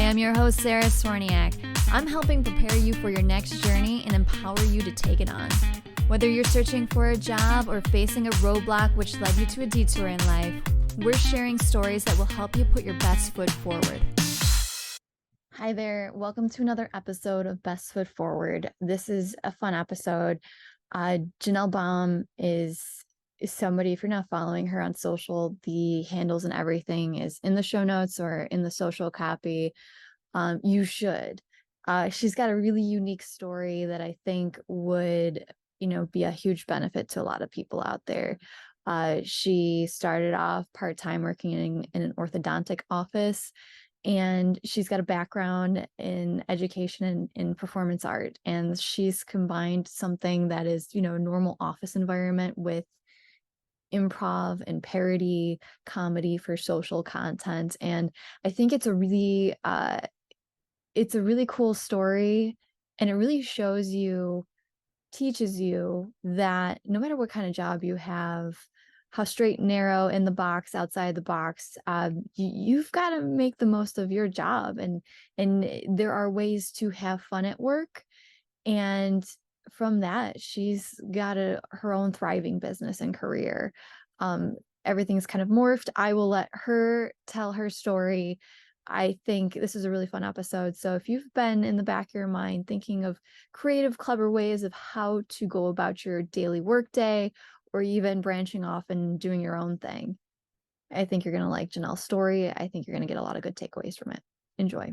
am your host, Sarah Sorniak. I'm helping prepare you for your next journey and empower you to take it on. Whether you're searching for a job or facing a roadblock which led you to a detour in life, we're sharing stories that will help you put your best foot forward. Hi there. Welcome to another episode of Best Foot Forward. This is a fun episode. Janelle Baum is somebody, if you're not following her on social, the handles and everything is in the show notes or in the social copy. You should. She's got a really unique story that I think would, be a huge benefit to a lot of people out there. She started off part-time working in an orthodontic office, and she's got a background in education and in performance art. And she's combined something that is, a normal office environment with improv and parody comedy for social content. And I think it's a really cool story, and it really teaches you that no matter what kind of job you have, how straight and narrow, in the box, outside the box, you've got to make the most of your job, and there are ways to have fun at work. And from that, she's got her own thriving business and career. Everything's kind of morphed. I will let her tell her story. I think this is a really fun episode. So if you've been in the back of your mind thinking of creative, clever ways of how to go about your daily workday, or even branching off and doing your own thing, I think you're going to like Janelle's story. I think you're going to get a lot of good takeaways from it. Enjoy.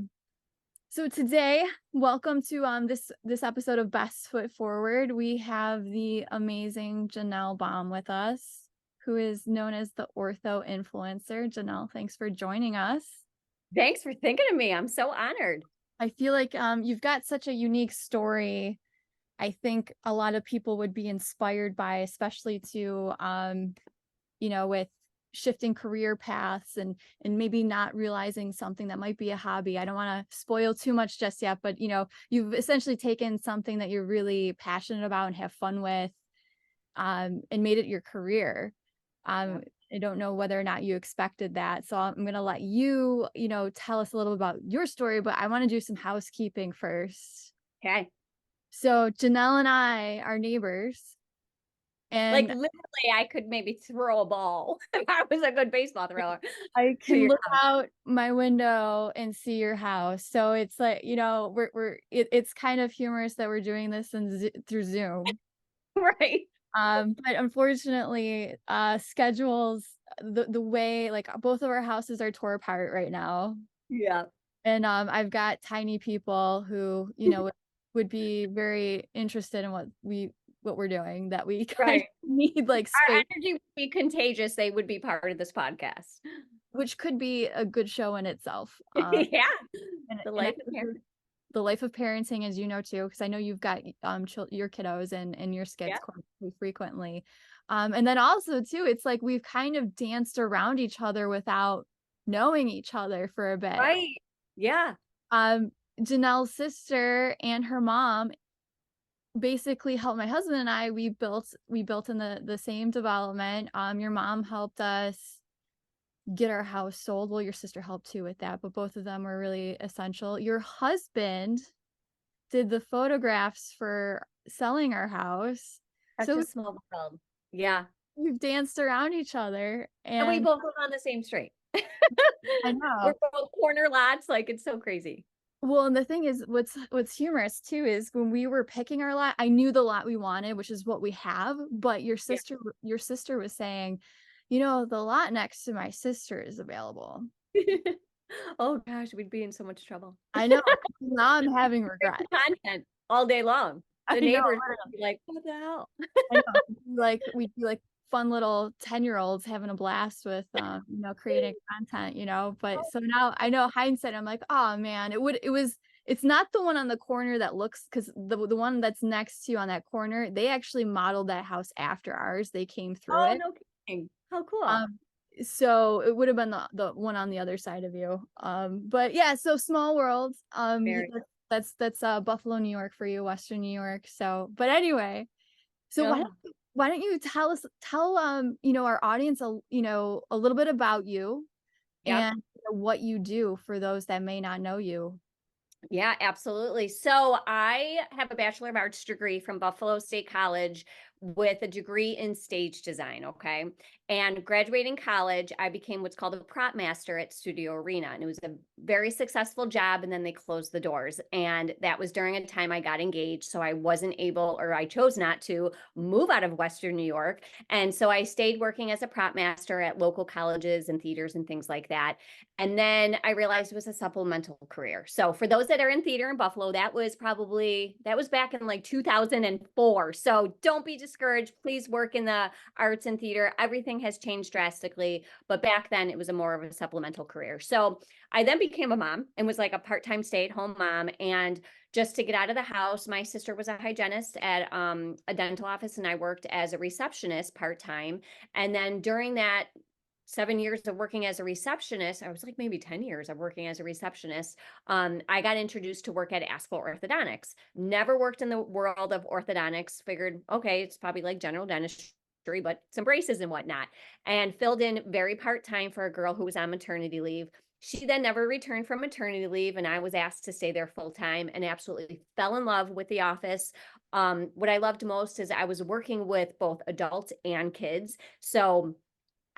So today, welcome to this episode of Best Foot Forward. We have the amazing Janelle Baum with us, who is known as the Ortho Influencer. Janelle, thanks for joining us. Thanks for thinking of me. I'm so honored. I feel like you've got such a unique story. I think a lot of people would be inspired by, especially to, with shifting career paths and maybe not realizing something that might be a hobby. I don't want to spoil too much just yet, but you've essentially taken something that you're really passionate about and have fun with, and made it your career. I don't know whether or not you expected that, so I'm going to let you, tell us a little about your story, but I want to do some housekeeping first. Okay. So Janelle and I are neighbors. And like literally I could maybe throw a ball if I was a good baseball thrower. I can look out my window and see your house. So it's like, it's kind of humorous that we're doing this through Zoom. Right. But unfortunately, schedules, the way, like, both of our houses are tore apart right now. Yeah. And I've got tiny people who, would be very interested in what we're doing, that we kind of need like space. Our energy would be contagious. They would be part of this podcast, which could be a good show in itself. Yeah. And the life of parenting, as you know, too, because I know you've got your kiddos and your skids quite frequently. And then also too, it's like we've kind of danced around each other without knowing each other for a bit. Right. Yeah. Janelle's sister and her mom basically helped my husband and I. We built in the same development. Your mom helped us get our house sold. Well, your sister helped too with that, but both of them were really essential. Your husband did the photographs for selling our house. Such a small world. Yeah. We've danced around each other, and we both live on the same street. I know. We're both corner lots. Like, it's so crazy. Well, and the thing is, what's humorous too is when we were picking our lot, I knew the lot we wanted, which is what we have. But your sister was saying, the lot next to my sister is available. Oh gosh, we'd be in so much trouble. I know. Now I'm having regrets. Content all day long. The neighbors would be like, what the hell? I know. We'd be like fun little 10-year-olds having a blast with creating content, but so now I know hindsight, I'm like, oh man, it's not the one on the corner that looks, because the one that's next to you on that corner, they actually modeled that house after ours. They came through it. No kidding. How cool. So it would have been the one on the other side of you. But yeah, so small world. That's Buffalo, New York for you, Western New York. So, but anyway, so why don't you tell our audience a little bit about you, and what you do for those that may not know you. Yeah, absolutely. So I have a Bachelor of Arts degree from Buffalo State College with a degree in stage design. Okay. And graduating college, I became what's called a prop master at Studio Arena. And it was a very successful job. And then they closed the doors. And that was during a time I got engaged. So I wasn't able, or I chose not to move out of Western New York. And so I stayed working as a prop master at local colleges and theaters and things like that. And then I realized it was a supplemental career. So for those that are in theater in Buffalo, that was back in like 2004. So don't be discouraged. Please work in the arts and theater. Everything has changed drastically, but back then it was a more of a supplemental career. So I then became a mom and was like a part-time stay-at-home mom. And just to get out of the house, my sister was a hygienist at a dental office, and I worked as a receptionist part-time. And then during that 7 years of working as a receptionist, I was like maybe 10 years of working as a receptionist. I got introduced to work at Askell Orthodontics. Never worked in the world of orthodontics. Figured, okay, it's probably like general dentistry, but some braces and whatnot. And filled in very part-time for a girl who was on maternity leave. She then never returned from maternity leave, and I was asked to stay there full-time and absolutely fell in love with the office. What I loved most is I was working with both adults and kids. So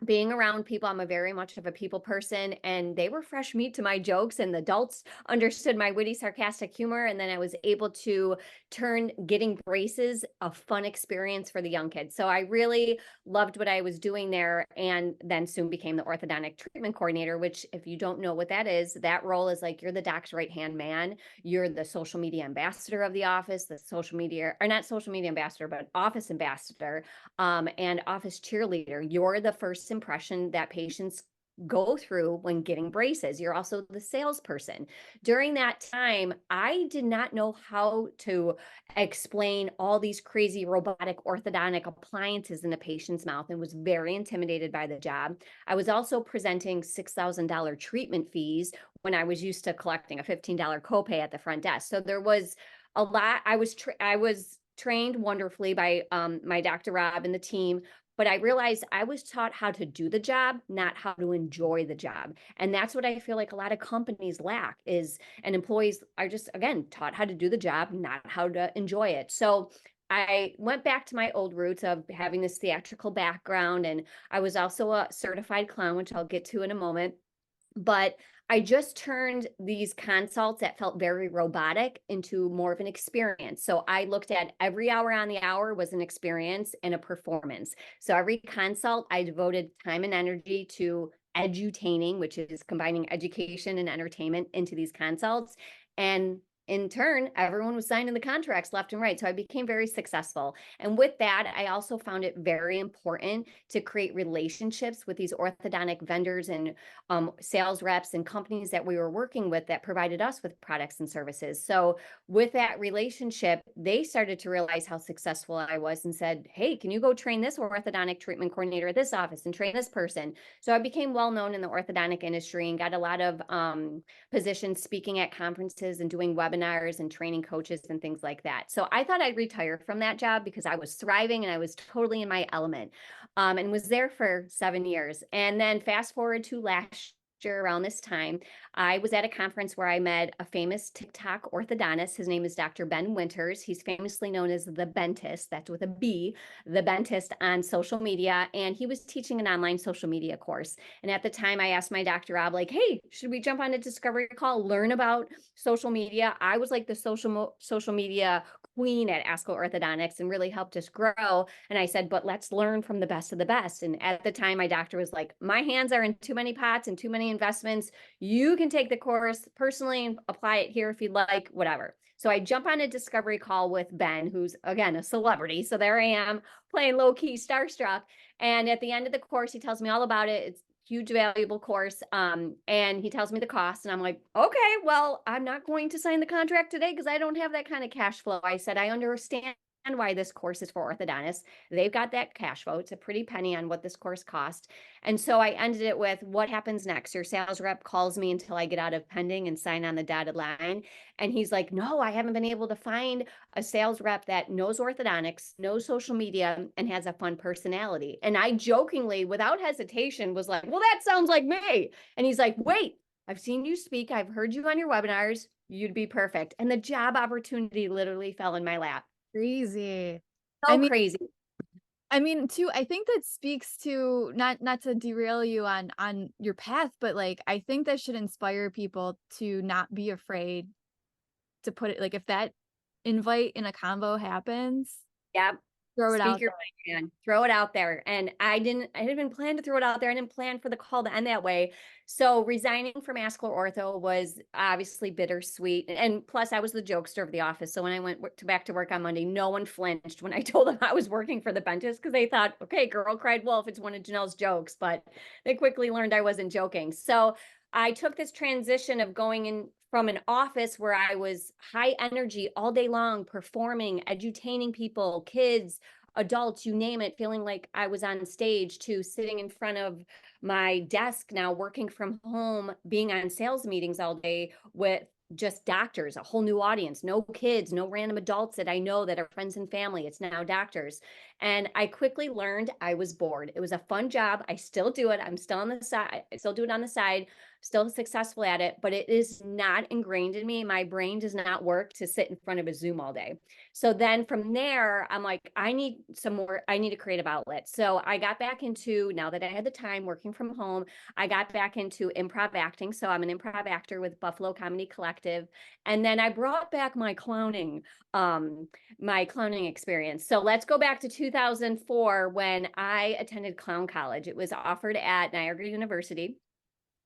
being around people, I'm a very much of a people person, and they were fresh meat to my jokes, and the adults understood my witty, sarcastic humor. And then I was able to turn getting braces a fun experience for the young kids. So I really loved what I was doing there, and then soon became the orthodontic treatment coordinator, which, if you don't know what that is, that role is like you're the doc's right-hand man. You're the social media ambassador of the office, the social media, or not social media ambassador, but office ambassador, and office cheerleader. You're the first impression that patients go through when getting braces. You're also the salesperson. During that time, I did not know how to explain all these crazy robotic orthodontic appliances in a patient's mouth and was very intimidated by the job. I was also presenting $6,000 treatment fees when I was used to collecting a $15 copay at the front desk. So there was a lot. I was trained wonderfully by my Dr. Rob and the team, but I realized I was taught how to do the job, not how to enjoy the job. And that's what I feel like a lot of companies lack is, and employees are just, again, taught how to do the job, not how to enjoy it. So I went back to my old roots of having this theatrical background, and I was also a certified clown, which I'll get to in a moment. But I just turned these consults that felt very robotic into more of an experience. So I looked at every hour on the hour was an experience and a performance. So every consult, I devoted time and energy to edutaining, which is combining education and entertainment into these consults. And in turn, everyone was signing the contracts left and right. So I became very successful. And with that, I also found it very important to create relationships with these orthodontic vendors and sales reps and companies that we were working with that provided us with products and services. So with that relationship, they started to realize how successful I was and said, hey, can you go train this orthodontic treatment coordinator at this office and train this person? So I became well known in the orthodontic industry and got a lot of positions speaking at conferences and doing webinars and training coaches and things like that. So I thought I'd retire from that job because I was thriving and I was totally in my element, and was there for 7 years. And then fast forward to last year around this time, I was at a conference where I met a famous TikTok orthodontist. His name is Dr. Ben Winters. He's famously known as the Bentist, that's with a B, the Bentist on social media. And he was teaching an online social media course. And at the time I asked my Dr. Rob, like, hey, should we jump on a discovery call, learn about social media? I was like the social media queen at Askell Orthodontics and really helped us grow. And I said, but let's learn from the best of the best. And at the time, my doctor was like, my hands are in too many pots and too many investments. You can take the course personally and apply it here if you'd like, whatever. So I jump on a discovery call with Ben, who's, again, a celebrity. So there I am playing low key starstruck. And at the end of the course, he tells me all about it. It's huge, valuable course. And he tells me the cost. And I'm like, okay, well, I'm not going to sign the contract today because I don't have that kind of cash flow. I said, I understand why this course is for orthodontists. They've got that cash flow. It's a pretty penny on what this course cost. And so I ended it with, what happens next? Your sales rep calls me until I get out of pending and sign on the dotted line. And he's like, no, I haven't been able to find a sales rep that knows orthodontics, knows social media, and has a fun personality. And I jokingly, without hesitation, was like, well, that sounds like me. And he's like, wait, I've seen you speak. I've heard you on your webinars. You'd be perfect. And the job opportunity literally fell in my lap. Crazy. So crazy. I mean, too, I think that speaks to not to derail you on your path, but like I think that should inspire people to not be afraid to put it, like, if that invite in a combo happens, Yeah. throw it Speak out your mind, man. Throw it out there. And I didn't even plan to throw it out there. I didn't plan for the call to end that way. So resigning from Askler Ortho was obviously bittersweet. And plus I was the jokester of the office. So when I went back to work on Monday, no one flinched when I told them I was working for the dentist, because they thought, okay, girl cried wolf, it's one of Janelle's jokes, but they quickly learned I wasn't joking. So I took this transition of going in from an office where I was high energy all day long, performing, edutaining people, kids, adults, you name it, feeling like I was on stage, to sitting in front of my desk now, working from home, being on sales meetings all day with just doctors, a whole new audience, no kids, no random adults that I know that are friends and family. It's now doctors. And I quickly learned I was bored. It was a fun job. I still do it. I'm still on the side. I still do it on the side, still successful at it, but it is not ingrained in me. My brain does not work to sit in front of a Zoom all day. So then from there, I'm like, I need a creative outlet. So I got back into, now that I had the time working from home, I got back into improv acting. So I'm an improv actor with Buffalo Comedy Collective. And then I brought back my clowning experience. So let's go back to 2004 when I attended clown college. It was offered at Niagara University.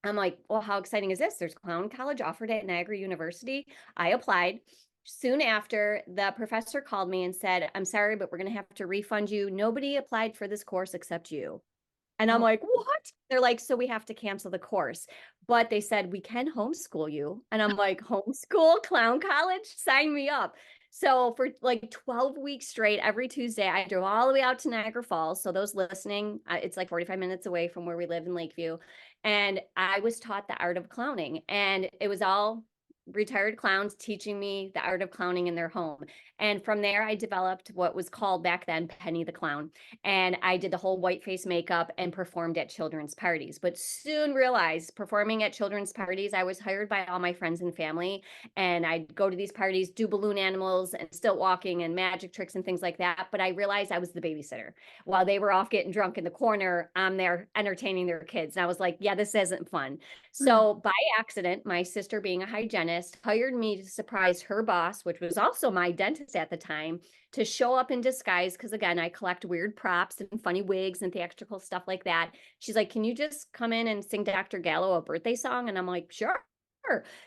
I'm like, well, how exciting is this? There's clown college offered at Niagara University. I applied. Soon after, the professor called me and said, I'm sorry, but we're going to have to refund you. Nobody applied for this course except you. And I'm Oh, like, what? They're like, so we have to cancel the course. But they said, we can homeschool you. And I'm like, homeschool clown college? Sign me up. So for like 12 weeks straight, every Tuesday, I drove all the way out to Niagara Falls. So those listening, it's like 45 minutes away from where we live in Lakeview. And I was taught the art of clowning. And it was all retired clowns teaching me the art of clowning in their home. And from there, I developed what was called back then Penny the Clown. And I did the whole white face makeup and performed at children's parties, but soon realized performing at children's parties, I was hired by all my friends and family. And I'd go to these parties, do balloon animals and stilt walking and magic tricks and things like that. But I realized I was the babysitter. While they were off getting drunk in the corner, I'm there entertaining their kids. And I was like, yeah, this isn't fun. So by accident, my sister, being a hygienist, hired me to surprise her boss, which was also my dentist at the time, to show up in disguise. Because again, I collect weird props and funny wigs and theatrical stuff like that. She's like, can you just come in and sing Dr. Gallo a birthday song? And I'm like, sure.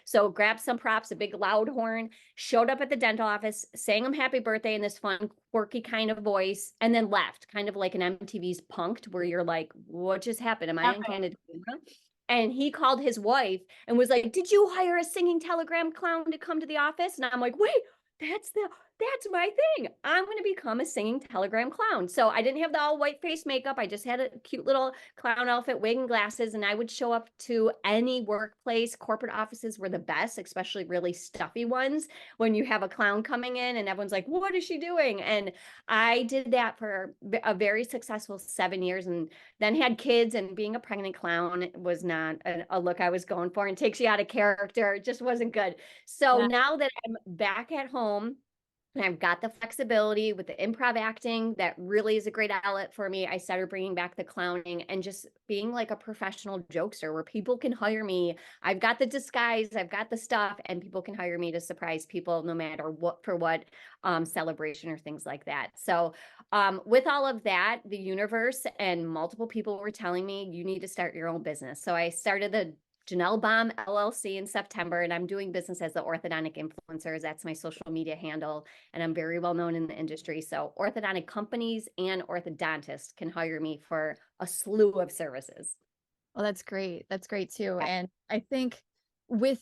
So grabbed some props, a big loud horn, showed up at the dental office, sang him happy birthday in this fun, quirky kind of voice, and then left, kind of like an MTV's Punked, where you're like, what just happened? Am I on Candid Camera? And he called his wife and was like, did you hire a singing telegram clown to come to the office? And I'm like, wait, that's my thing. I'm going to become a singing telegram clown. So I didn't have the all white face makeup. I just had a cute little clown outfit, wig and glasses. And I would show up to any workplace. Corporate offices were the best, especially really stuffy ones, when you have a clown coming in and everyone's like, what is she doing? And I did that for a very successful 7 years, and then had kids, and being a pregnant clown was not a look I was going for, and takes you out of character. It just wasn't good. So yeah. now that I'm back at home and I've got the flexibility with the improv acting, that really is a great outlet for me, I started bringing back the clowning and just being like a professional jokester where people can hire me. I've got the disguise, I've got the stuff, and people can hire me to surprise people no matter what, for what celebration or things like that. So with all of that, the universe and multiple people were telling me, you need to start your own business. So I started the Janelle Baum LLC in September, and I'm doing business as the orthodontic influencers. That's my social media handle, and I'm very well known in the industry. So orthodontic companies and orthodontists can hire me for a slew of services. Well, that's great. That's great too. And I think with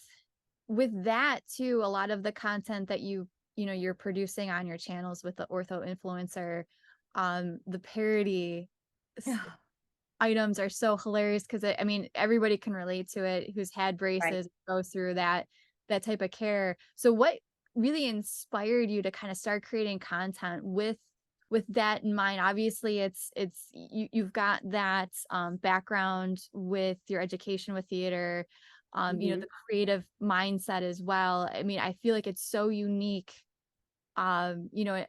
with that too, a lot of the content that you you're producing on your channels with the ortho influencer, the parody items are so hilarious because I mean everybody can relate to it who's had Right. braces, goes through that type of care. So what really inspired you to kind of start creating content with that in mind? Obviously you've got that background with your education with theater, Mhm. the creative mindset as well. I mean, I feel like it's so unique, a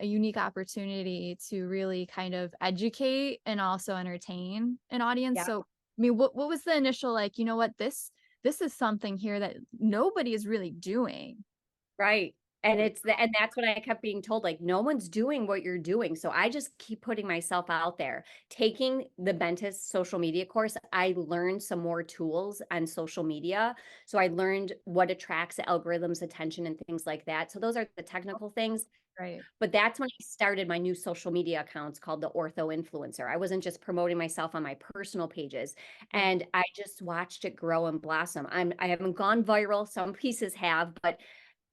unique opportunity to really kind of educate and also entertain an audience. Yeah. So, I mean, what was the initial, like, this is something here that nobody is really doing. Right. And that's what I kept being told, like, no one's doing what you're doing. So I just keep putting myself out there. Taking the Bentis social media course, I learned some more tools on social media. So I learned what attracts the algorithm's attention and things like that. So those are the technical things. Right. But that's when I started my new social media accounts called the Ortho Influencer. I wasn't just promoting myself on my personal pages, Right. and I just watched it grow and blossom. I haven't gone viral. Some pieces have, but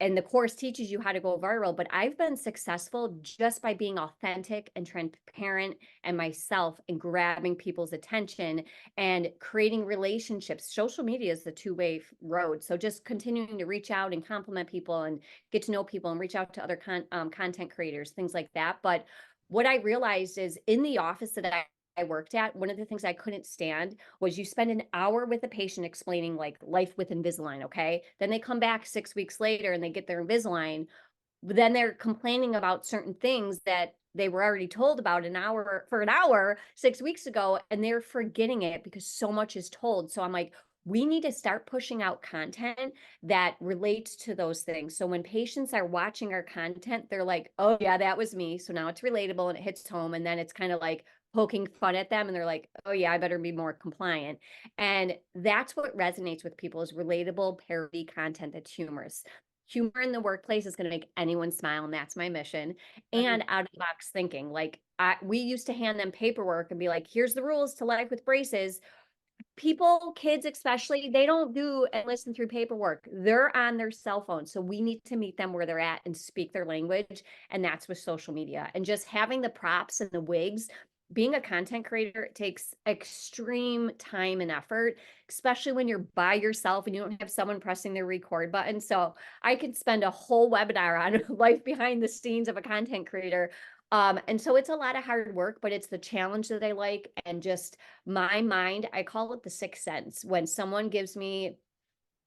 and the course teaches you how to go viral, but I've been successful just by being authentic and transparent and myself and grabbing people's attention and creating relationships. Social media is the two-way road. So just continuing to reach out and compliment people and get to know people and reach out to other content creators, things like that. But what I realized is in the office that I worked at, one of the things I couldn't stand was you spend an hour with a patient explaining like life with Invisalign, okay? Then they come back 6 weeks later and they get their Invisalign. Then they're complaining about certain things that they were already told about an hour 6 weeks ago, and they're forgetting it because so much is told. So I'm like, we need to start pushing out content that relates to those things. So when patients are watching our content, they're like, oh, yeah, that was me. So now it's relatable and it hits home. And then it's kind of like poking fun at them. And they're like, oh, yeah, I better be more compliant. And that's what resonates with people is relatable parody content that's humorous. Humor in the workplace is going to make anyone smile, and that's my mission. Right. And out of the box thinking, like we used to hand them paperwork and be like, "Here's the rules to life with braces." People, kids especially, they don't do and listen through paperwork. They're on their cell phone. So we need to meet them where they're at and speak their language. And that's with social media. And just having the props and the wigs, being a content creator, it takes extreme time and effort, especially when you're by yourself and you don't have someone pressing the record button. So I could spend a whole webinar on life behind the scenes of a content creator. And so it's a lot of hard work, but it's the challenge that I like. And just my mind, I call it the sixth sense. When someone gives me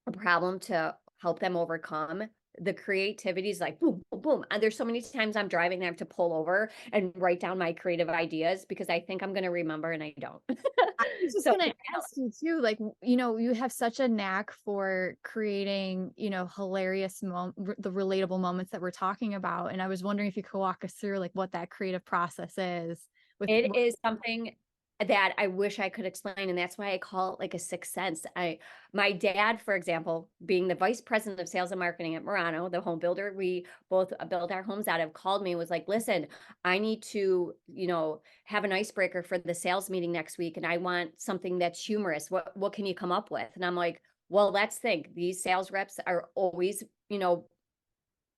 a problem to help them overcome, the creativity is like boom, boom, boom. And there's so many times I'm driving and I have to pull over and write down my creative ideas because I think I'm going to remember and I don't. I was just So gonna ask you too, like, you have such a knack for creating, hilarious the relatable moments that we're talking about. And I was wondering if you could walk us through like what that creative process is with it is something that I wish I could explain, and that's why I call it like a sixth sense. My dad, for example, being the vice president of sales and marketing at Murano, the home builder we both built our homes out of, called me and was like, "Listen, I need to, have an icebreaker for the sales meeting next week, and I want something that's humorous. What can you come up with?" And I'm like, "Well, let's think. These sales reps are always,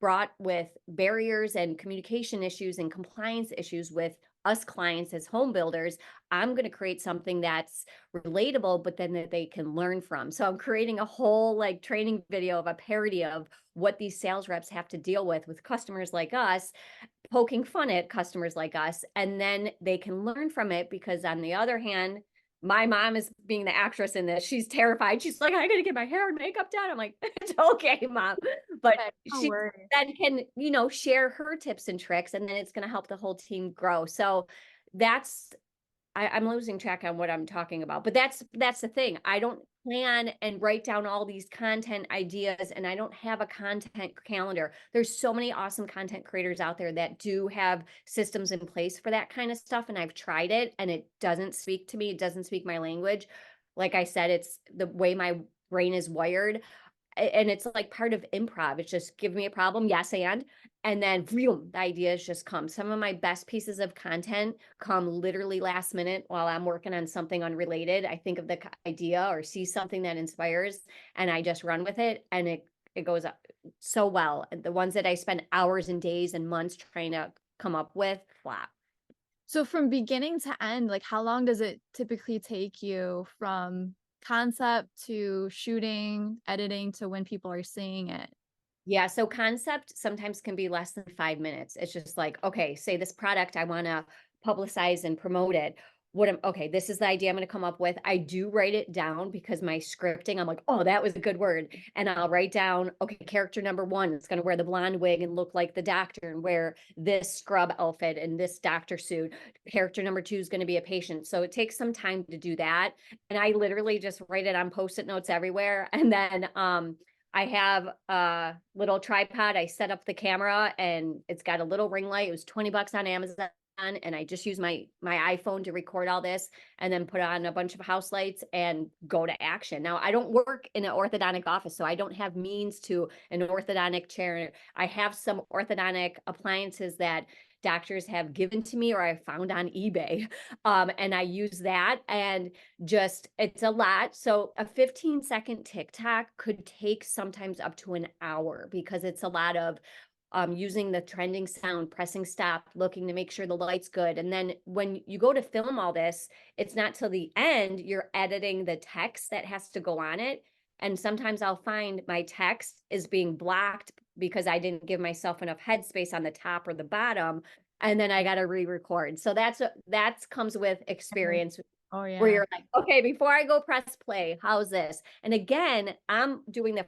brought with barriers and communication issues and compliance issues with us clients as home builders. I'm going to create something that's relatable, but then that they can learn from." So I'm creating a whole like training video of a parody of what these sales reps have to deal with customers like us, poking fun at customers like us, and then they can learn from it because on the other hand, my mom is being the actress in this. She's terrified. She's like, "I gotta get my hair and makeup done." I'm like, "It's okay, mom." But Okay, no she worries. then can, share her tips and tricks, and then it's gonna help the whole team grow. So that's I'm losing track on what I'm talking about, but that's the thing. I don't plan and write down all these content ideas, and I don't have a content calendar. There's so many awesome content creators out there that do have systems in place for that kind of stuff, and I've tried it, and it doesn't speak to me. It doesn't speak my language. Like I said, it's the way my brain is wired. And it's like part of improv. It's just give me a problem, yes, and then vroom, the ideas just come. Some of my best pieces of content come literally last minute while I'm working on something unrelated. I think of the idea or see something that inspires, and I just run with it, and it goes up so well. The ones that I spend hours and days and months trying to come up with, flop. So from beginning to end, like how long does it typically take you from concept to shooting, editing to when people are seeing it? Yeah, so concept sometimes can be less than 5 minutes. It's just like, okay, say this product I want to publicize and promote it. Okay, this is the idea I'm going to come up with. I do write it down because my scripting, I'm like, oh, that was a good word. And I'll write down, okay, character number one is going to wear the blonde wig and look like the doctor and wear this scrub outfit and this doctor suit. Character number two is going to be a patient. So it takes some time to do that. And I literally just write it on post-it notes everywhere. And then I have a little tripod. I set up the camera and it's got a little ring light. It was 20 bucks on Amazon. And I just use my iPhone to record all this and then put on a bunch of house lights and go to action. Now, I don't work in an orthodontic office, so I don't have means to an orthodontic chair. I have some orthodontic appliances that doctors have given to me or I found on eBay. And I use that and just, it's a lot. So a 15-second TikTok could take sometimes up to an hour because it's a lot of using the trending sound, pressing stop, looking to make sure the light's good. And then when you go to film all this, it's not till the end, you're editing the text that has to go on it. And sometimes I'll find my text is being blocked because I didn't give myself enough headspace on the top or the bottom. And then I got to re-record. So that's comes with experience Oh where yeah. you're like, okay, before I go press play, how's this? And again, I'm doing the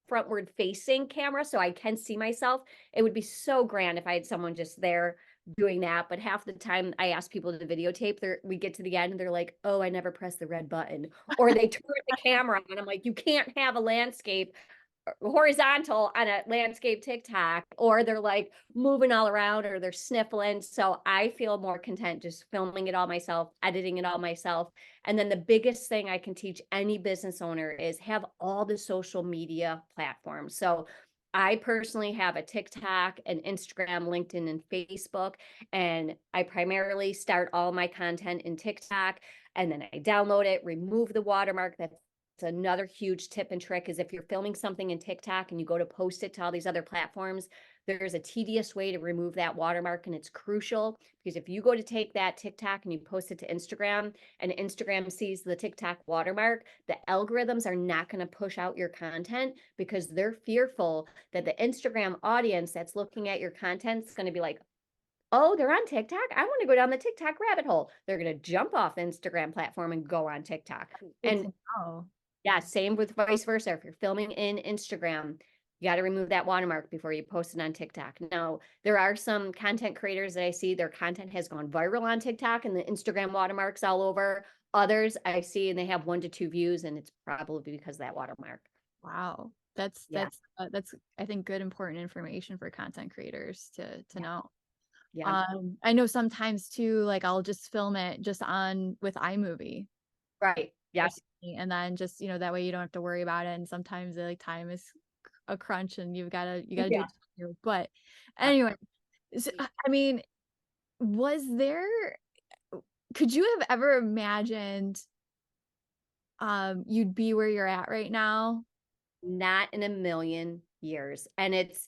frontward facing camera so I can see myself. It would be so grand if I had someone just there doing that. But half the time I ask people to videotape, we get to the end and they're like, oh, I never pressed the red button. Or they turn the camera on and I'm like, you can't have a landscape horizontal on a landscape TikTok, or they're like moving all around or they're sniffling. So I feel more content just filming it all myself, editing it all myself. And then the biggest thing I can teach any business owner is have all the social media platforms. So I personally have a TikTok, an Instagram, LinkedIn, and Facebook. And I primarily start all my content in TikTok and then I download it, remove the watermark. That's another huge tip and trick is if you're filming something in TikTok and you go to post it to all these other platforms, there's a tedious way to remove that watermark. And it's crucial because if you go to take that TikTok and you post it to Instagram and Instagram sees the TikTok watermark, the algorithms are not going to push out your content because they're fearful that the Instagram audience that's looking at your content is going to be like, oh, they're on TikTok. I want to go down the TikTok rabbit hole. They're going to jump off the Instagram platform and go on TikTok. Good And to know. yeah, same with vice versa. If you're filming in Instagram, you got to remove that watermark before you post it on TikTok. Now, there are some content creators that I see their content has gone viral on TikTok and the Instagram watermarks all over. Others I see and they have 1 to 2 views and it's probably because of that watermark. Wow. Yeah. That's I think good important information for content creators to Yeah. know. Yeah. I know sometimes too, like I'll just film it just on with iMovie Right. Yep. personally, and then just, that way you don't have to worry about it. And sometimes like time is a crunch and you gotta do Yeah. it here. But Yep. anyway, I mean, was there could you have ever imagined you'd be where you're at right now? Not in a million years. And it's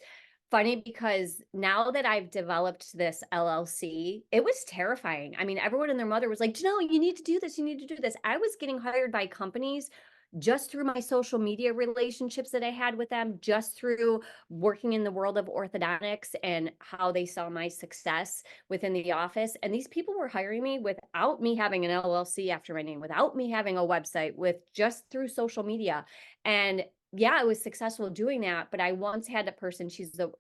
funny because now that I've developed this LLC, it was terrifying. I mean, everyone and their mother was like, Janelle, you need to do this. You need to do this. I was getting hired by companies just through my social media relationships that I had with them, just through working in the world of orthodontics and how they saw my success within the office. And these people were hiring me without me having an LLC after my name, without me having a website, with just through social media. And yeah, I was successful doing that. But I once had a person, she's the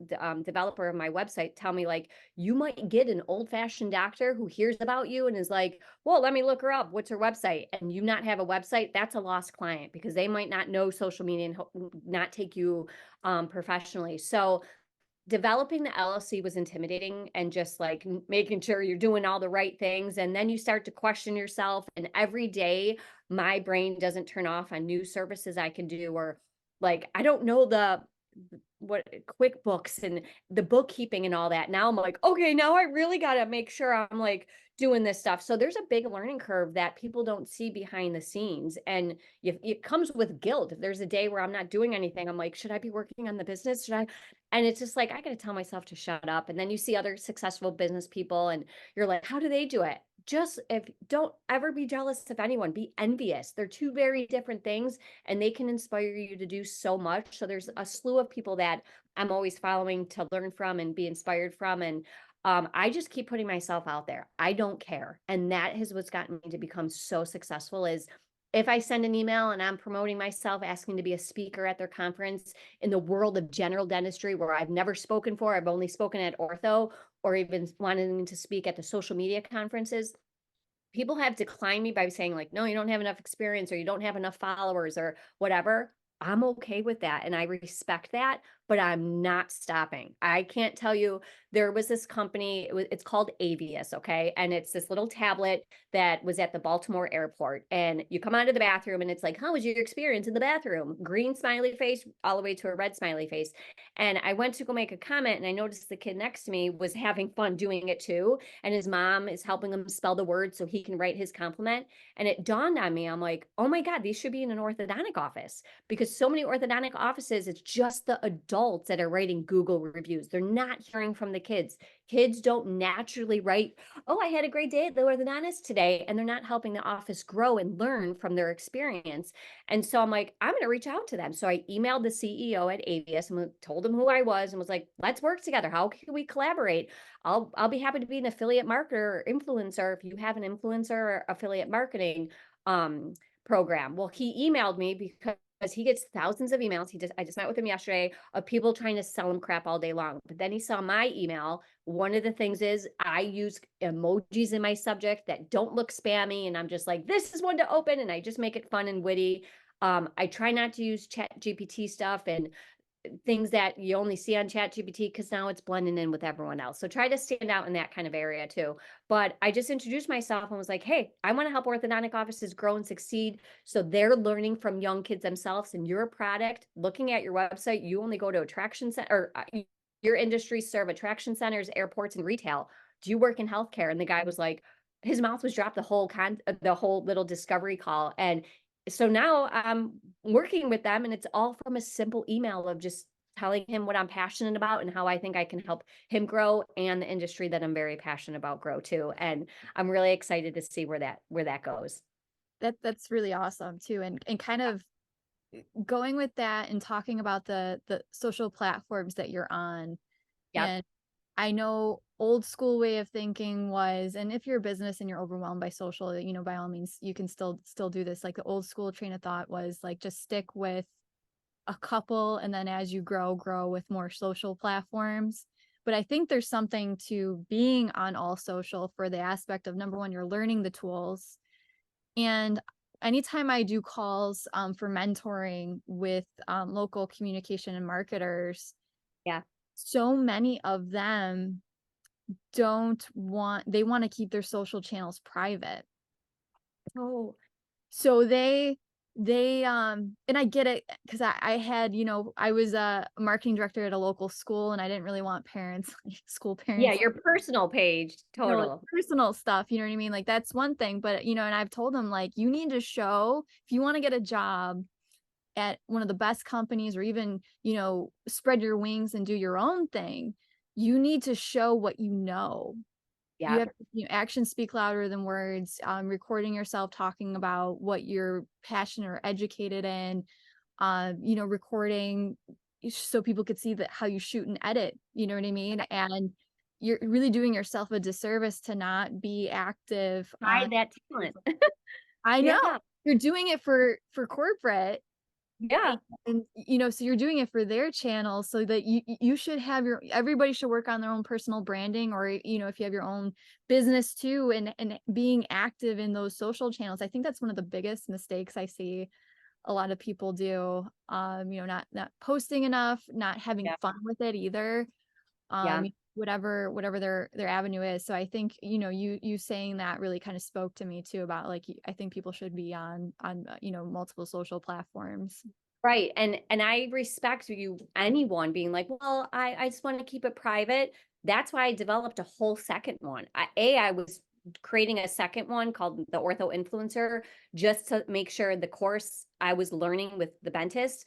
developer of my website, tell me like, you might get an old fashioned doctor who hears about you and is like, well, let me look her up. What's her website? And you not have a website, that's a lost client because they might not know social media and not take you professionally. So developing the LLC was intimidating and just like making sure you're doing all the right things. And then you start to question yourself. And every day my brain doesn't turn off on new services I can do, or like, I don't know what QuickBooks and the bookkeeping and all that. Now I'm like, okay, now I really got to make sure I'm like doing this stuff. So there's a big learning curve that people don't see behind the scenes. And it comes with guilt. If there's a day where I'm not doing anything, I'm like, should I be working on the business? Should I? And it's just like, I got to tell myself to shut up. And then you see other successful business people and you're like, how do they do it? Just if don't ever be jealous of anyone, be envious. They're two very different things and they can inspire you to do so much. So there's a slew of people that I'm always following to learn from and be inspired from. And I just keep putting myself out there. I don't care. And that is what's gotten me to become so successful is if I send an email and I'm promoting myself, asking to be a speaker at their conference in the world of general dentistry where I've never spoken for, I've only spoken at ortho or even wanting to speak at the social media conferences, people have declined me by saying like, no, you don't have enough experience or you don't have enough followers or whatever. I'm okay with that. And I respect that, but I'm not stopping. I can't tell you, there was this company, it's called Avius. Okay. And it's this little tablet that was at the Baltimore airport. And you come out of the bathroom and it's like, how was your experience in the bathroom? Green smiley face all the way to a red smiley face. And I went to go make a comment and I noticed the kid next to me was having fun doing it too. And his mom is helping him spell the word so he can write his compliment. And it dawned on me, I'm like, oh my God, these should be in an orthodontic office because so many orthodontic offices, it's just the adults that are writing Google reviews. They're not hearing from the kids. Kids don't naturally write, oh, I had a great day at the orthodontist today. And they're not helping the office grow and learn from their experience. And so I'm like, I'm going to reach out to them. So I emailed the CEO at Avius and told him who I was and was like, let's work together. How can we collaborate? I'll be happy to be an affiliate marketer or influencer if you have an influencer or affiliate marketing program. Well, he emailed me because he gets thousands of emails. I just met with him yesterday of people trying to sell him crap all day long. But then he saw my email. One of the things is I use emojis in my subject that don't look spammy. And I'm just like, this is one to open. And I just make it fun and witty. I try not to use chat GPT stuff and things that you only see on chat GPT because now it's blending in with everyone else. So try to stand out in that kind of area too. But I just introduced myself and was like, hey, I want to help orthodontic offices grow and succeed. So they're learning from young kids themselves and your product, looking at your website, you only go to attraction center or your industry serve attraction centers, airports, and retail. Do you work in healthcare? And the guy was like, his mouth was dropped the whole little discovery call. And so now I'm working with them and it's all from a simple email of just telling him what I'm passionate about and how I think I can help him grow and the industry that I'm very passionate about grow too. And I'm really excited to see where that goes. That's really awesome too. And kind of going with that and talking about the social platforms that you're on. Yep. And I know old school way of thinking was, and if you're a business and you're overwhelmed by social, by all means, you can still do this. Like the old school train of thought was like, just stick with a couple. And then as you grow with more social platforms. But I think there's something to being on all social for the aspect of number one, you're learning the tools. And anytime I do calls for mentoring with local communication and marketers, Yeah. so many of them they want to keep their social channels private. Oh, So they and I get it because I had, I was a marketing director at a local school and I didn't really want parents, school yeah. parents, Your personal page. like Total. personal stuff, you know what I mean? Like that's one thing, but and I've told them like you need to show if you want to get a job at one of the best companies or even, spread your wings and do your own thing, you need to show what you know. You Yeah. have actions speak louder than words. Recording yourself talking about what you're passionate or educated in, recording so people could see that how you shoot and edit, you know what I mean? And you're really doing yourself a disservice to not be active on. Hide that talent. I know Yeah. you're doing it for corporate. Yeah. And so you're doing it for their channel so that you should have everybody should work on their own personal branding or if you have your own business too and being active in those social channels. I think that's one of the biggest mistakes I see a lot of people do. Not posting enough, not having Yeah. fun with it either. Yeah. Whatever their avenue is. So I think you saying that really kind of spoke to me too about like I think people should be on multiple social platforms. Right. And I respect you, anyone being like, well, I just want to keep it private. That's why I developed a whole second one. I was creating a second one called the Ortho Influencer, just to make sure the course I was learning with the dentist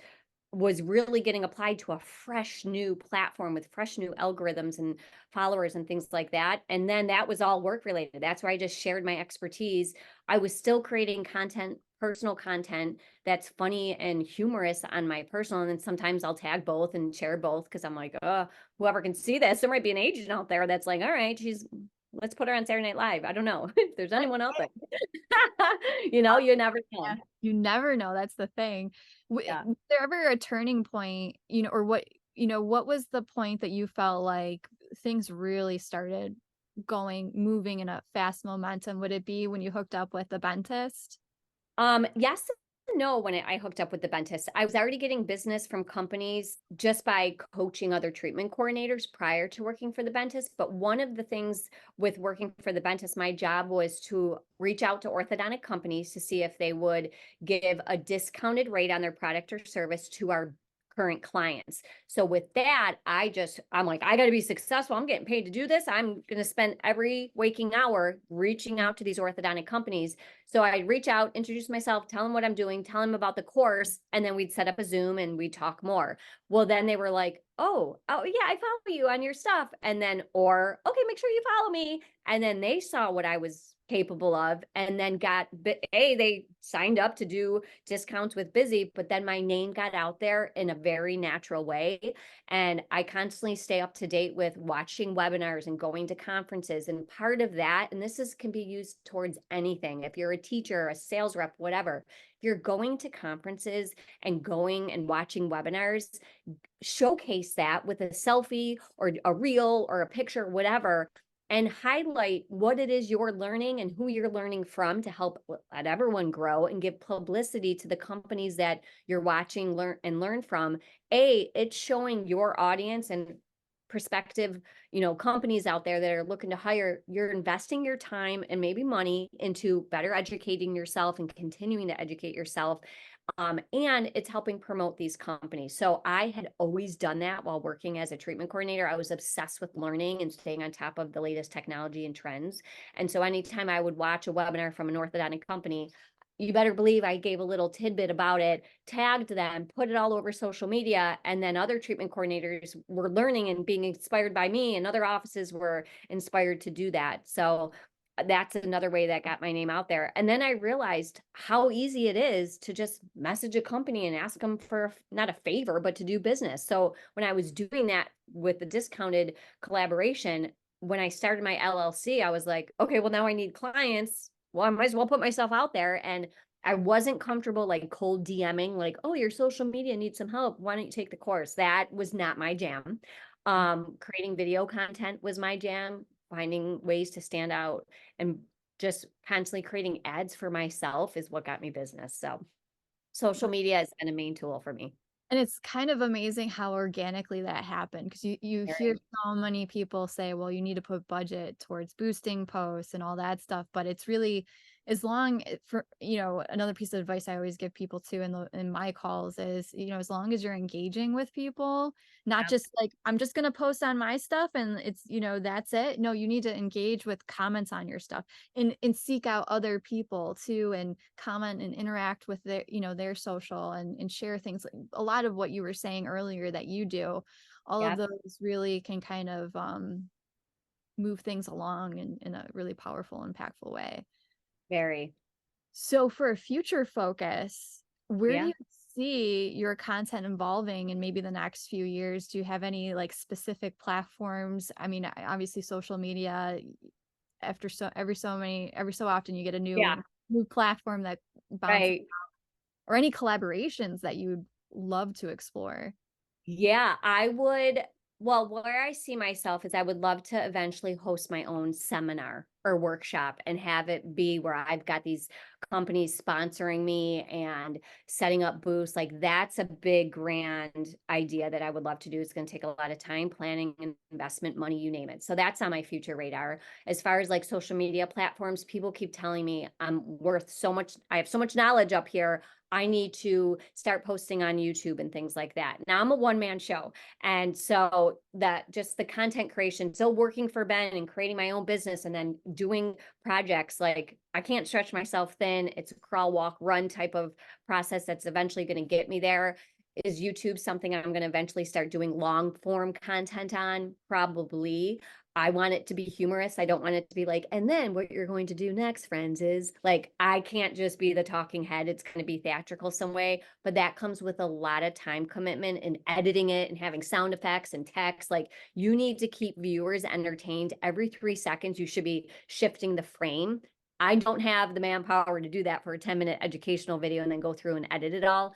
was really getting applied to a fresh new platform with fresh new algorithms and followers and things like that. And then that was all work related. That's where I just shared my expertise. I was still creating content, personal content that's funny and humorous on my personal. And then sometimes I'll tag both and share both because I'm like, whoever can see this, there might be an agent out there that's like, all right, let's put her on Saturday Night Live. I don't know if there's anyone out there. You never Yeah. know. You never know, that's the thing. Yeah. Was there ever a turning point, or what was the point that you felt like things really started moving in a fast momentum? Would it be when you hooked up with the dentist? Yes and no. When I hooked up with the dentist, I was already getting business from companies just by coaching other treatment coordinators prior to working for the dentist. But one of the things with working for the dentist, my job was to reach out to orthodontic companies to see if they would give a discounted rate on their product or service to our current clients. So with that, I'm like, I got to be successful. I'm getting paid to do this. I'm going to spend every waking hour reaching out to these orthodontic companies. So I'd reach out, introduce myself, tell them what I'm doing, tell them about the course, and then we'd set up a Zoom and we'd talk more. Well, then they were like, oh yeah, I follow you on your stuff. And then, or okay, make sure you follow me. And then they saw what I was capable of and then they signed up to do discounts with Busy, but then my name got out there in a very natural way. And I constantly stay up to date with watching webinars and going to conferences. And part of that, and can be used towards anything. If you're a teacher, a sales rep, whatever, if you're going to conferences and going and watching webinars, showcase that with a selfie or a reel or a picture, whatever, and highlight what it is you're learning and who you're learning from to help let everyone grow and give publicity to the companies that you're watching, learn from. It's showing your audience and prospective, companies out there that are looking to hire, you're investing your time and maybe money into better educating yourself and continuing to educate yourself. And it's helping promote these companies. So I had always done that while working as a treatment coordinator. I was obsessed with learning and staying on top of the latest technology and trends. And so anytime I would watch a webinar from an orthodontic company, you better believe I gave a little tidbit about it, tagged them, put it all over social media. And then other treatment coordinators were learning and being inspired by me, and other offices were inspired to do that. So that's another way that got my name out there. And then I realized how easy it is to just message a company and ask them for not a favor, but to do business. So when I was doing that with the discounted collaboration, when I started my LLC, I was like, okay, well, now I need clients. Well, I might as well put myself out there. And I wasn't comfortable like cold DMing, like, oh, your social media needs some help. Why don't you take the course? That was not my jam. Creating video content was my jam, finding ways to stand out and just constantly creating ads for myself is what got me business. So social media has been a main tool for me. And it's kind of amazing how organically that happened, because you hear Very, so many people say, well, you need to put budget towards boosting posts and all that stuff, but it's really, as long for, another piece of advice I always give people too in my calls is, as long as you're engaging with people, not yeah, just like, I'm just going to post on my stuff and it's, that's it. No, you need to engage with comments on your stuff, and seek out other people too, and comment and interact with their social, and share things. Like a lot of what you were saying earlier that you do, all of yeah, those really can kind of move things along in a really powerful, impactful way. very. So for a future focus, where do Yeah. you see your content evolving in maybe the next few years? Do you have any like specific platforms? I mean, obviously social media, after every so often you get a Yeah. new platform that bounces, Right. or any collaborations that you'd love to explore. Yeah, I would. Well, where I see myself is I would love to eventually host my own seminar or workshop and have it be where I've got these companies sponsoring me and setting up booths. Like that's a big, grand idea that I would love to do. It's going to take a lot of time, planning, and investment, money, you name it. So that's on my future radar. As far as like social media platforms, people keep telling me I'm worth so much. I have so much knowledge up here. I need to start posting on YouTube and things like that. Now I'm a one-man show. And so that just the content creation, still working for Ben and creating my own business and then doing projects, like I can't stretch myself thin. It's a crawl, walk, run type of process that's eventually going to get me there. Is YouTube something I'm going to eventually start doing long form content on? Probably. I want it to be humorous. I don't want it to be like, and then what you're going to do next, friends, is like, I can't just be the talking head. It's going to be theatrical some way, but that comes with a lot of time commitment and editing it and having sound effects and text. Like, you need to keep viewers entertained every 3 seconds. You should be shifting the frame. I don't have the manpower to do that for a 10-minute educational video and then go through and edit it all.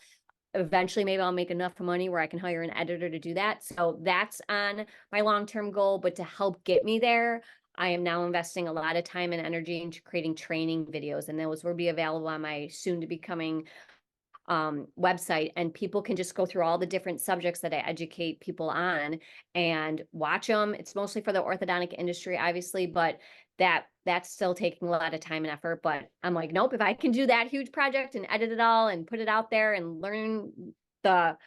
Eventually maybe I'll make enough money where I can hire an editor to do that. So that's on my long-term goal. But to help get me there, I am now investing a lot of time and energy into creating training videos, and those will be available on my soon to becoming website, and people can just go through all the different subjects that I educate people on and watch them. It's mostly for the orthodontic industry, obviously, but that's still taking a lot of time and effort. But I'm like, nope, if I can do that huge project and edit it all and put it out there and learn the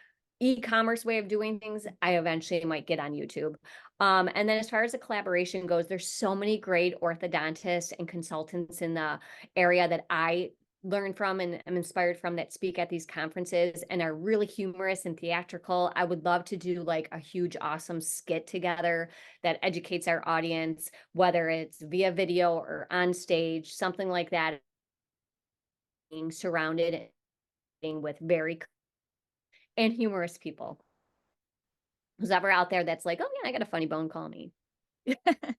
e-commerce way of doing things, I eventually might get on YouTube. And then as far as the collaboration goes, there's so many great orthodontists and consultants in the area that I learn from and am inspired from that speak at these conferences and are really humorous and theatrical. I would love to do like a huge, awesome skit together that educates our audience, whether it's via video or on stage, something like that, being surrounded with very and humorous people. Who's ever out there that's like, oh yeah, I got a funny bone, call me.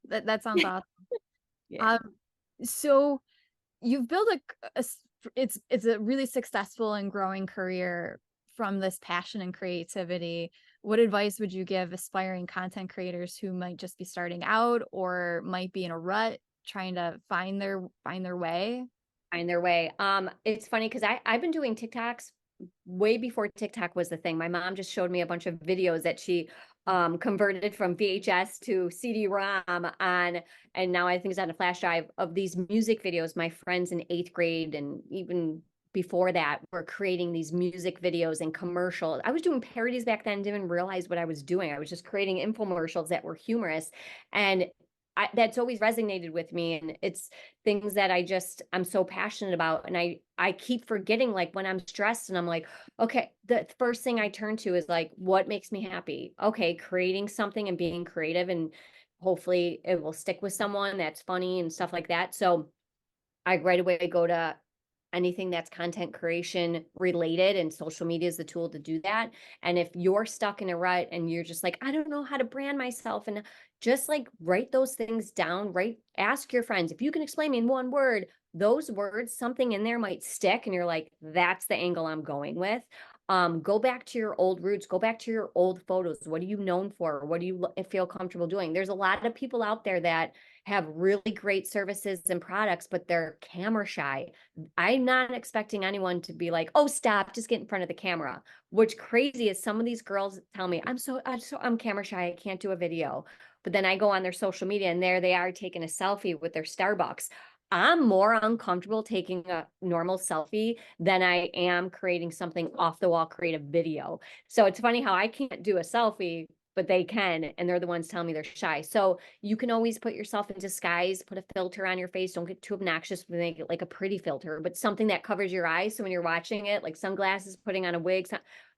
That sounds awesome. Yeah. So you've built it's a really successful and growing career from this passion and creativity. What advice would you give aspiring content creators who might just be starting out or might be in a rut trying to find their way? Find their way. It's funny because I've been doing TikToks way before TikTok was the thing. My mom just showed me a bunch of videos that she converted from VHS to CD-ROM on, and now I think it's on a flash drive, of these music videos. My friends in 8th grade and even before that were creating these music videos and commercials. I was doing parodies back then, didn't even realize what I was doing. I was just creating infomercials that were humorous. And that's always resonated with me, and it's things that I'm so passionate about. And I keep forgetting, like when I'm stressed and I'm like, okay, the first thing I turn to is like, what makes me happy? Okay, creating something and being creative, and hopefully it will stick with someone that's funny and stuff like that. So I right away go to anything that's content creation related, and social media is the tool to do that. And if you're stuck in a rut and you're just like, I don't know how to brand myself, and just like write those things down, ask your friends if you can explain me in one word. Those words, something in there might stick, and you're like, that's the angle I'm going with. Go back to your old roots, go back to your old photos. What are you known for? What do you feel comfortable doing? There's a lot of people out there that have really great services and products, but they're camera shy. I'm not expecting anyone to be like, oh, stop, just get in front of the camera. What's crazy is some of these girls tell me, I'm camera shy, I can't do a video. But then I go on their social media and there they are taking a selfie with their Starbucks. I'm more uncomfortable taking a normal selfie than I am creating something off the wall creative video. So it's funny how I can't do a selfie, but they can, and they're the ones telling me they're shy. So you can always put yourself in disguise, put a filter on your face. Don't get too obnoxious, but make it like a pretty filter, but something that covers your eyes. So when you're watching it, like sunglasses, putting on a wig,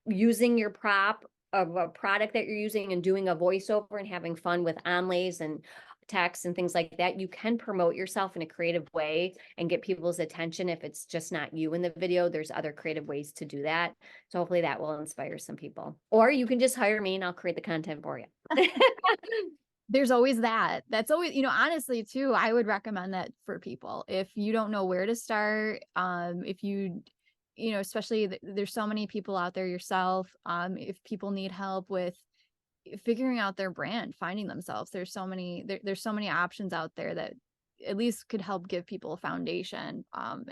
using your prop of a product that you're using and doing a voiceover and having fun with onlays and text and things like that, you can promote yourself in a creative way and get people's attention. If it's just not you in the video, there's other creative ways to do that. So hopefully that will inspire some people. Or you can just hire me and I'll create the content for you. There's always that. That's always, honestly too, I would recommend that for people. If you don't know where to start, if especially there's so many people out there yourself. If people need help with figuring out their brand, finding themselves, there's so many options out there that at least could help give people a foundation.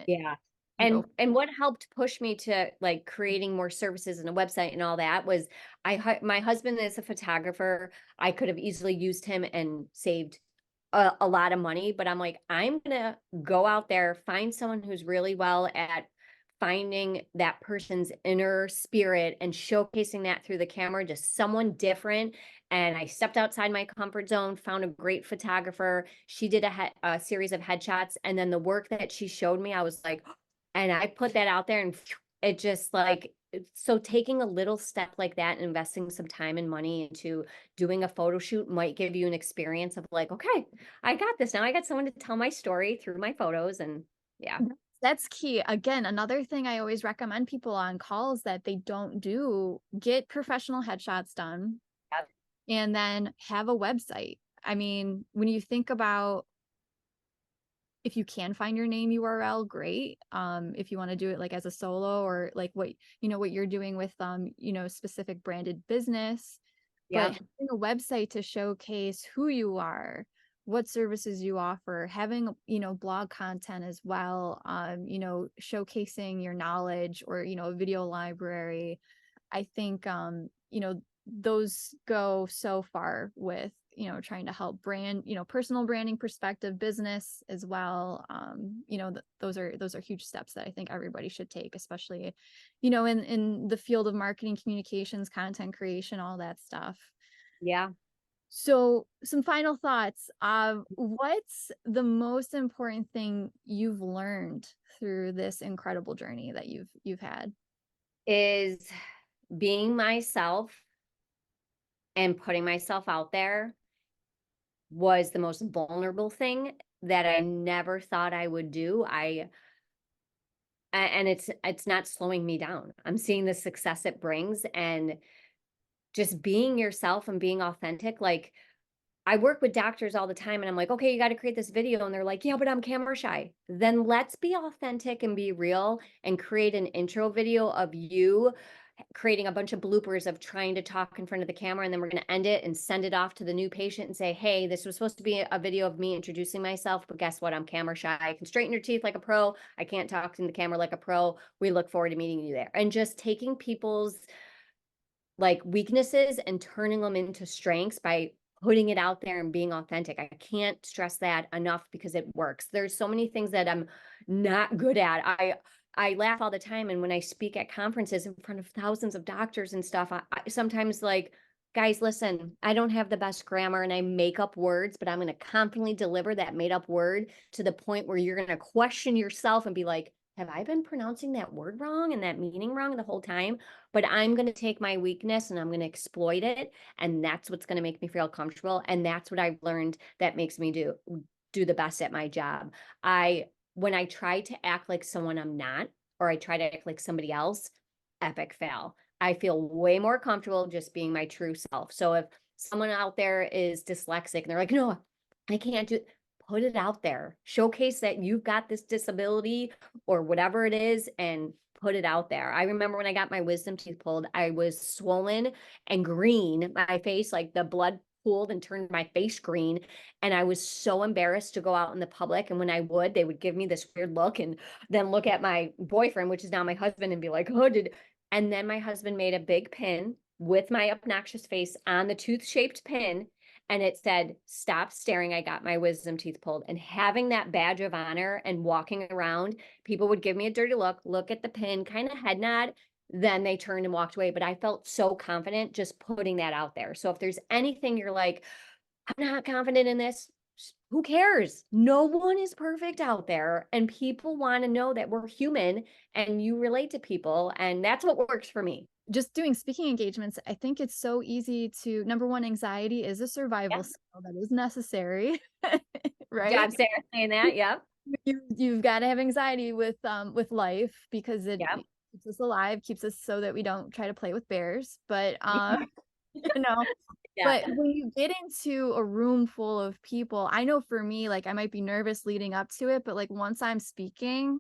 Yeah. And what helped push me to like creating more services and a website and all that was my husband is a photographer. I could have easily used him and saved a lot of money, but I'm like, I'm gonna go out there, find someone who's really well at finding that person's inner spirit and showcasing that through the camera, just someone different. And I stepped outside my comfort zone, found a great photographer. She did a series of headshots. And then the work that she showed me, I was like, and I put that out there and it just like, so taking a little step like that and investing some time and money into doing a photo shoot might give you an experience of like, okay, I got this now. I got someone to tell my story through my photos. And yeah. That's key. Again, another thing I always recommend people on calls that they don't do, get professional headshots done Yep. and then have a website. I mean, when you think about if you can find your name URL, great. If you want to do it like as a solo or like what what you're doing with specific branded business, but Yeah. having a website to showcase who you are, what services you offer, having blog content as well, showcasing your knowledge or a video library. I think those go so far with trying to help brand, personal branding perspective, business as well. Those are huge steps that I think everybody should take, especially in the field of marketing, communications, content creation, all that stuff. Yeah. So some final thoughts. What's the most important thing you've learned through this incredible journey that you've had? Is being myself and putting myself out there was the most vulnerable thing that I never thought I would do. And it's not slowing me down. I'm seeing the success it brings and just being yourself and being authentic. Like I work with doctors all the time and I'm like, okay, you got to create this video. And they're like, yeah, but I'm camera shy. Then let's be authentic and be real and create an intro video of you creating a bunch of bloopers of trying to talk in front of the camera. And then we're going to end it and send it off to the new patient and say, hey, this was supposed to be a video of me introducing myself, but guess what? I'm camera shy. I can straighten your teeth like a pro. I can't talk in the camera like a pro. We look forward to meeting you there. And just taking people's like weaknesses and turning them into strengths by putting it out there and being authentic. I can't stress that enough because it works. There's so many things that I'm not good at. I laugh all the time, and when I speak at conferences in front of thousands of doctors and stuff, I sometimes like, guys, listen, I don't have the best grammar and I make up words, but I'm going to confidently deliver that made up word to the point where you're going to question yourself and be like, have I been pronouncing that word wrong and that meaning wrong the whole time? But I'm going to take my weakness and I'm going to exploit it. And that's what's going to make me feel comfortable. And that's what I've learned that makes me do the best at my job. When I try to act like someone I'm not, or I try to act like somebody else, epic fail. I feel way more comfortable just being my true self. So if someone out there is dyslexic and they're like, no, I can't do it, put it out there. Showcase that you've got this disability or whatever it is and put it out there. I remember when I got my wisdom teeth pulled, I was swollen and green, my face, like the blood pooled and turned my face green. And I was so embarrassed to go out in the public. And when I would, they would give me this weird look and then look at my boyfriend, which is now my husband, and be like, oh, and then my husband made a big pin with my obnoxious face on the tooth-shaped pin. And it said, stop staring, I got my wisdom teeth pulled. And having that badge of honor and walking around, people would give me a dirty look at the pin, kind of head nod. Then they turned and walked away. But I felt so confident just putting that out there. So if there's anything you're like, I'm not confident in this, who cares? No one is perfect out there. And people want to know that we're human and you relate to people. And that's what works for me. Just doing speaking engagements, I think it's so easy to, number one, anxiety is a survival Yeah. skill that is necessary, right? Job Sarah saying that. Yep. You've got to have anxiety with life because it Yep. keeps us alive, keeps us so that we don't try to play with bears. But you know, Yeah. but when you get into a room full of people, I know for me, like I might be nervous leading up to it, but like once I'm speaking,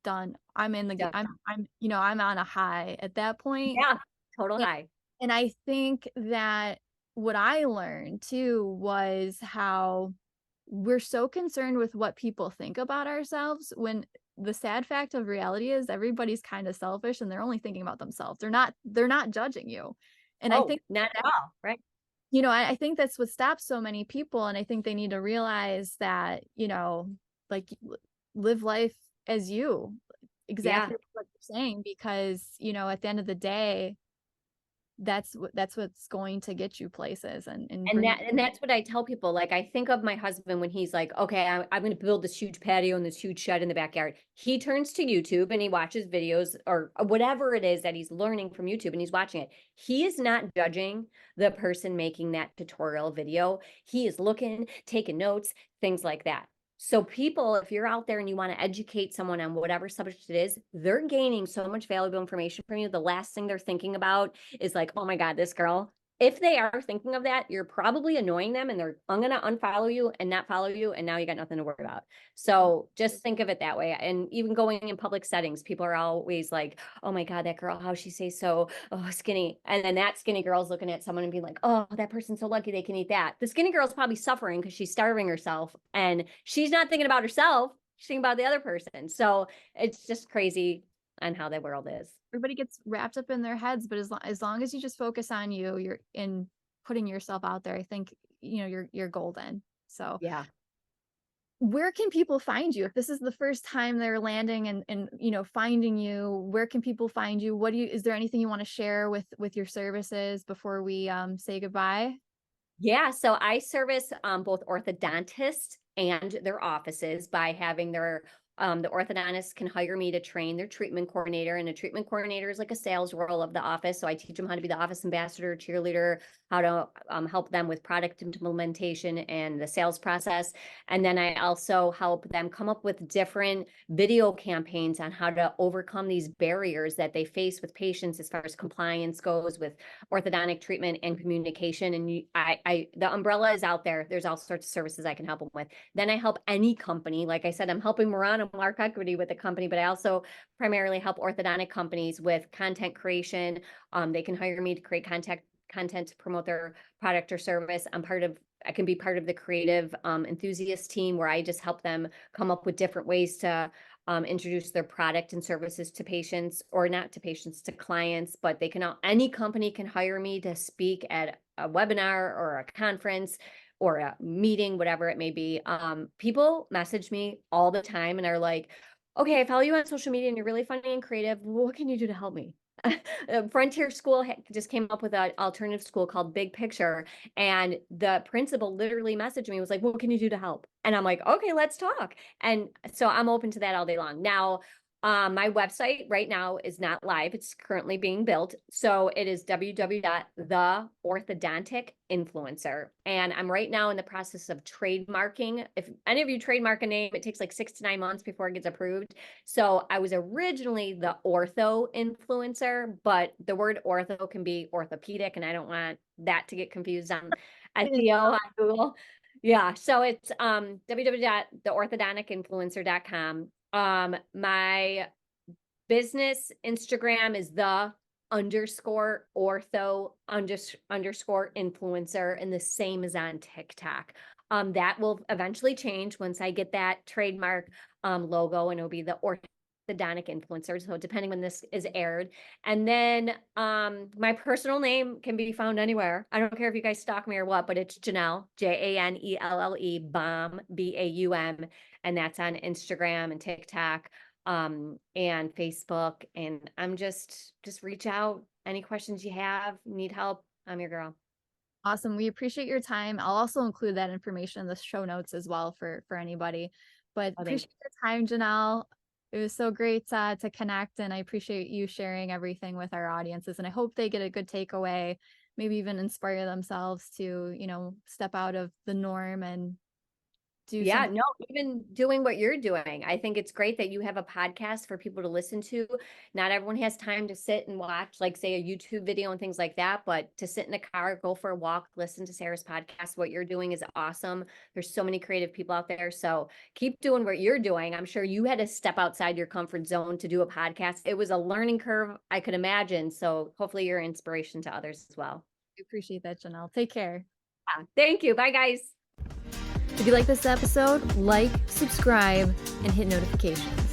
done. I'm in the Yeah. I'm on a high at that point. Yeah. Total And, high. and I think that what I learned too was how we're so concerned with what people think about ourselves when the sad fact of reality is everybody's kind of selfish and they're only thinking about themselves. They're not judging you. And I Oh, think not at all. Right. I think that's what stops so many people. And I think they need to realize that, like live life as you, Yeah. exactly saying, because, you know, at the end of the day, that's what's going to get you places and And bring. that's what I tell people. Like, I think of my husband when he's like, okay, I'm going to build this huge patio and this huge shed in the backyard. He turns to YouTube and he watches videos or whatever it is that he's learning from YouTube, and he's watching it. He is not judging the person making that tutorial video. He is looking, taking notes, things like that. So people, if you're out there and you want to educate someone on whatever subject it is, they're gaining so much valuable information from you. The last thing they're thinking about is like, oh my God, this girl. If they are thinking of that, you're probably annoying them, and I'm going to unfollow you and not follow you. And now you got nothing to worry about. So just think of it that way. And even going in public settings, people are always like, oh my God, that girl, how she says so skinny. And then that skinny girl's looking at someone and being like, oh, that person's so lucky they can eat that. The skinny girl's probably suffering because she's starving herself, and she's not thinking about herself. She's thinking about the other person. So it's just crazy on how the world is. Everybody gets wrapped up in their heads, but as long as you just focus on you're in putting yourself out there, I think, you know, you're golden. So Yeah. where can people find you if this is the first time they're landing and you know, finding you? Where can people find you? Is there anything you want to share with your services before we say goodbye? Yeah, so I service both orthodontists and their offices by having the orthodontist can hire me to train their treatment coordinator, and a treatment coordinator is like a sales role of the office. So I teach them how to be the office ambassador, cheerleader, how to help them with product implementation and the sales process. And then I also help them come up with different video campaigns on how to overcome these barriers that they face with patients as far as compliance goes with orthodontic treatment and communication. And the umbrella is out there. There's all sorts of services I can help them with. Then I help any company. Like I said, I'm helping Moran and Mark Equity with the company, but I also primarily help orthodontic companies with content creation. They can hire me to create content to promote their product or service. I can be part of the creative enthusiast team, where I just help them come up with different ways to introduce their product and services to patients, or not to patients, to clients. But any company can hire me to speak at a webinar or a conference or a meeting, whatever it may be. People message me all the time and are like, okay, I follow you on social media and you're really funny and creative. What can you do to help me? Frontier School just came up with an alternative school called Big Picture. And the principal literally messaged me, was like, what can you do to help? And I'm like, okay, let's talk. And so I'm open to that all day long. Now, my website right now is not live. It's currently being built. So it is www.theorthodonticinfluencer. And I'm right now in the process of trademarking. If any of you trademark a name, it takes like 6 to 9 months before it gets approved. So I was originally the ortho influencer, but the word ortho can be orthopedic, and I don't want that to get confused on SEO on Google. Yeah. So it's www.theorthodonticinfluencer.com. My business Instagram is _ortho_influencer, and the same is on TikTok. That will eventually change once I get that trademark logo, and it'll be the orthodontic influencer. So depending when this is aired. And then my personal name can be found anywhere. I don't care if you guys stalk me or what, but it's Janelle, Janelle Baum, Baum. And that's on Instagram and TikTok and Facebook. And I'm just reach out. Any questions you have, need help, I'm your girl. Awesome. We appreciate your time. I'll also include that information in the show notes as well for anybody. But appreciate your time, Janelle. It was so great to connect, and I appreciate you sharing everything with our audiences. And I hope they get a good takeaway, maybe even inspire themselves to, you know, step out of the norm and do something. No, even doing what you're doing. I think it's great that you have a podcast for people to listen to. Not everyone has time to sit and watch, like, say, a YouTube video and things like that, but to sit in a car, go for a walk, listen to Sarah's podcast. What you're doing is awesome. There's so many creative people out there. So keep doing what you're doing. I'm sure you had to step outside your comfort zone to do a podcast. It was a learning curve, I could imagine. So hopefully you're inspiration to others as well. I appreciate that, Janelle. Take care. Thank you. Bye, guys. If you like this episode, like, subscribe, and hit notifications.